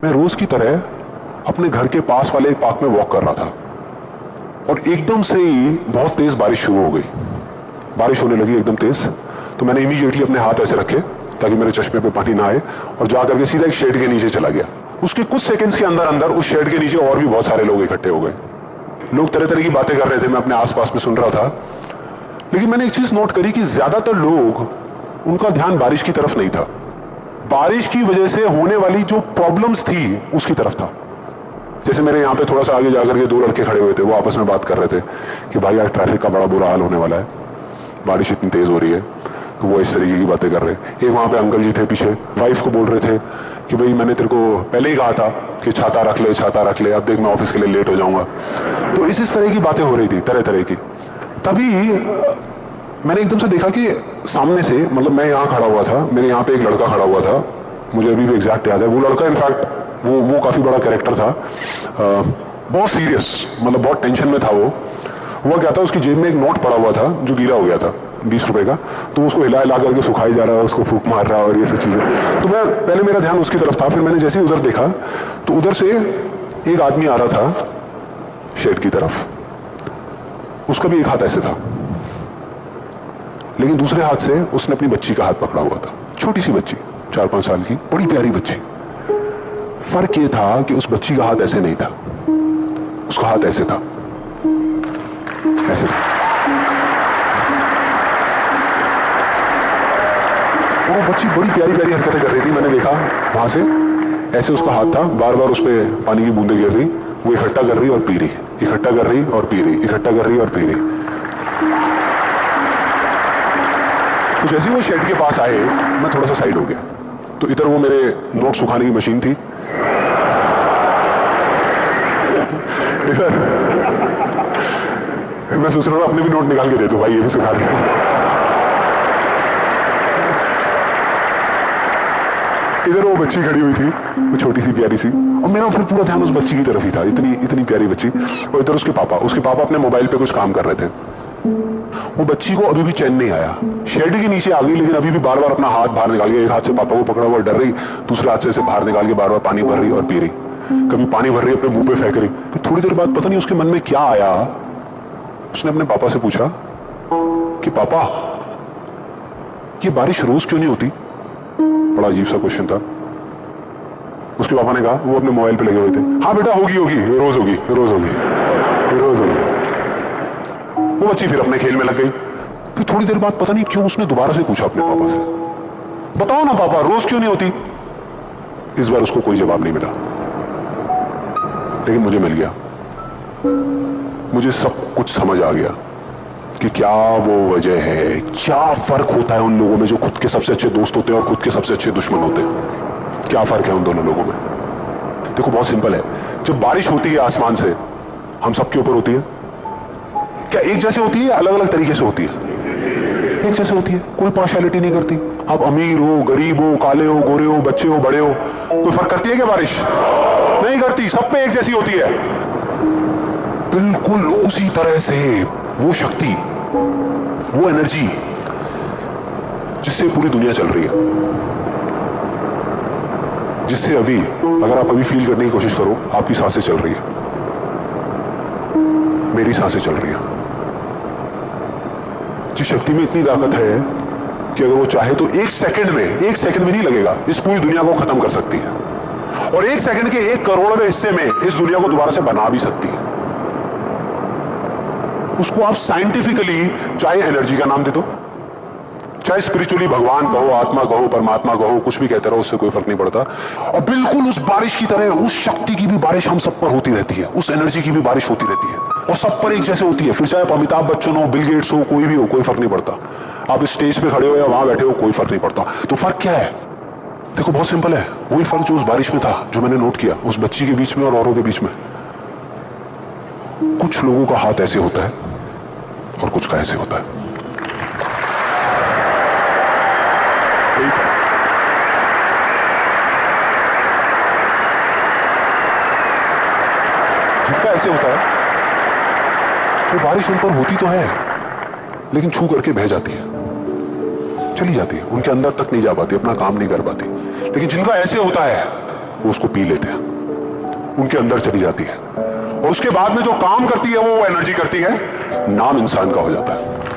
मैं रोज की तरह अपने घर के पास वाले एक पार्क में वॉक कर रहा था और एकदम से ही बहुत तेज बारिश शुरू हो गई। बारिश होने लगी एकदम तेज, तो मैंने इमीडिएटली अपने हाथ ऐसे रखे ताकि मेरे चश्मे पे पानी ना आए और जाकर के सीधा एक शेड के नीचे चला गया। उसके कुछ सेकंड्स के अंदर अंदर उस शेड के नीचे और भी बहुत सारे लोग इकट्ठे हो गए। लोग तरह तरह की बातें कर रहे थे, मैं अपने आसपास में सुन रहा था। लेकिन मैंने एक चीज नोट करी कि ज्यादातर लोग, उनका ध्यान बारिश की तरफ नहीं था, बारिश की वजह से होने वाली जो प्रॉब्लम्स थी उसकी तरफ था। जैसे मेरे यहाँ पे थोड़ा सा आगे जाकर के दो लड़के खड़े हुए थे, वो आपस में बात कर रहे थे कि भाई आज ट्रैफिक का बड़ा बुरा हाल होने वाला है, बारिश इतनी तेज हो रही है। तो वो इस तरीके की बातें कर रहे हैं। एक वहां पे अंकल जी थे पीछे, वाइफ को बोल रहे थे कि भाई मैंने तेरे को पहले ही कहा था कि छाता रख ले, छाता रख ले, अब देख मैं ऑफिस के लिए लेट हो जाऊंगा। तो इस तरह की बातें हो रही थी, तरह तरह की। तभी मैंने एकदम से देखा कि सामने से, मतलब मैं यहाँ खड़ा हुआ था, मेरे यहाँ पे एक लड़का खड़ा हुआ था, मुझे अभी भी एग्जैक्ट याद है। वो लड़का इनफैक्ट वो काफी बड़ा कैरेक्टर था, बहुत सीरियस, मतलब बहुत टेंशन में था वो। हुआ क्या था, उसकी जेब में एक नोट पड़ा हुआ था जो गीला हो गया था, 20 रुपए का। तो उसको हिला हिला करके सुखाई जा रहा है, उसको फूंक मार रहा है और ये सब चीजें। तो मैं पहले, मेरा ध्यान उसकी तरफ था, फिर मैंने जैसे ही उधर देखा तो उधर से एक आदमी आ रहा था शेड की तरफ। उसका भी एक हाथ ऐसे था, लेकिन दूसरे हाथ से उसने अपनी बच्ची का हाथ पकड़ा हुआ था, छोटी सी बच्ची, 4-5 साल की, बड़ी प्यारी बच्ची। फर्क ये था कि उस बच्ची का हाथ ऐसे नहीं था, उसका हाथ ऐसे था, ऐसे था। और वो बच्ची बड़ी प्यारी प्यारी हरकतें कर रही थी। मैंने देखा वहां से, ऐसे उसका हाथ था, बार बार उस पर पानी की बूंदें गिर रही, वो इकट्ठा कर रही और पी रही, इकट्ठा कर रही और पी रही, इकट्ठा कर रही और पी रही। तो जैसे ही वो शेड के पास आए, मैं थोड़ा सा साइड हो गया, तो इधर वो मेरे नोट सुखाने की मशीन थी, इधर मैं सोच रहा था अपने भी नोट निकाल के दे दो भाई, ये भी सुखा दे। इधर वो बच्ची खड़ी हुई थी, वो छोटी सी प्यारी सी, और मेरा फिर पूरा ध्यान उस बच्ची की तरफ ही था, इतनी इतनी प्यारी बच्ची। और इधर उसके पापा अपने मोबाइल पे कुछ काम कर रहे थे। वो बच्ची को अभी भी चैन नहीं आया, शेड के नीचे आ गई, लेकिन अभी भी बार बार अपना हाथ बाहर निकाल के, एक हाथ से पापा को पकड़ा हुआ डर रही, दूसरे हाथ से बाहर निकाल के बार बार पानी भर रही और पी रही। कभी पानी भर रही, अपने मुंह पे फेंक रही। तो थोड़ी देर बाद पता नहीं उसके मन में क्या आया, उसने अपने पापा से पूछा कि पापा, ये बारिश रोज क्यों नहीं होती? बड़ा अजीब सा क्वेश्चन था। उसके पापा ने कहा, वो अपने मोबाइल पे लगे हुए थे, हाँ बेटा होगी होगी, रोज होगी, रोज होगी, रोज होगी। वो बच्ची फिर अपने खेल में लग गई। फिर थोड़ी देर बाद पता नहीं क्यों उसने दोबारा से पूछा अपने पापा से, बताओ ना पापा, रोज क्यों नहीं होती? इस बार उसको कोई जवाब नहीं मिला, लेकिन मुझे मिल गया। मुझे सब कुछ समझ आ गया कि क्या वो वजह है, क्या फर्क होता है उन लोगों में जो खुद के सबसे अच्छे दोस्त होते हैं और खुद के सबसे अच्छे दुश्मन होते हैं। क्या फर्क है उन दोनों लोगों में? देखो बहुत सिंपल है। जब बारिश होती है आसमान से, हम सबके ऊपर होती है, क्या एक जैसे होती है, अलग अलग तरीके से होती है? एक जैसे होती है, कोई पार्शियलिटी नहीं करती। आप अमीर हो, गरीब हो, काले हो, गोरे हो, बच्चे हो, बड़े हो, कोई फर्क करती है क्या बारिश? नहीं करती, सब पे एक जैसी होती है। बिल्कुल उसी तरह से वो शक्ति, वो एनर्जी जिससे पूरी दुनिया चल रही है, जिससे अभी, अगर आप अभी फील करने की कोशिश करो, आपकी सांसें चल रही है, मेरी सांसें चल रही है। जिस शक्ति में इतनी ताकत है कि अगर वो चाहे तो एक सेकंड में नहीं लगेगा, इस पूरी दुनिया को खत्म कर सकती है, और एक सेकंड के 1 करोड़वें हिस्से में इस दुनिया को दोबारा से बना भी सकती है। उसको आप साइंटिफिकली चाहे एनर्जी का नाम दे दो, चाहे स्पिरिचुअली भगवान कहो, आत्मा कहो, परमात्मा कहो, कुछ भी कहते रहो, उससे कोई फर्क नहीं पड़ता। और बिल्कुल उस बारिश की तरह, उस शक्ति की भी बारिश हम सब पर होती रहती है, उस एनर्जी की भी बारिश होती रहती है, और सब पर एक जैसे होती है। फिर चाहे आप अमिताभ बच्चन हो, बिल गेट्स हो, कोई भी हो, कोई फर्क नहीं पड़ता। आप इस स्टेज पे खड़े हो या वहां बैठे हो, कोई फर्क नहीं पड़ता। तो फर्क क्या है? देखो बहुत सिंपल है, वही फर्क जो उस बारिश में था, जो मैंने नोट किया, उस बच्ची के बीच में और औरों के बीच में। कुछ लोगों का हाथ ऐसे होता है और कुछ का ऐसे होता है। जिनका ऐसे होता है, वो बारिश उन पर होती तो है, लेकिन छू करके बह जाती है, चली जाती है, उनके अंदर तक नहीं जा पाती, अपना काम नहीं कर पाती। लेकिन जिनका ऐसे होता है, वो उसको पी लेते हैं, उनके अंदर चली जाती है और उसके बाद में जो काम करती है वो एनर्जी करती है, नाम इंसान का हो जाता है।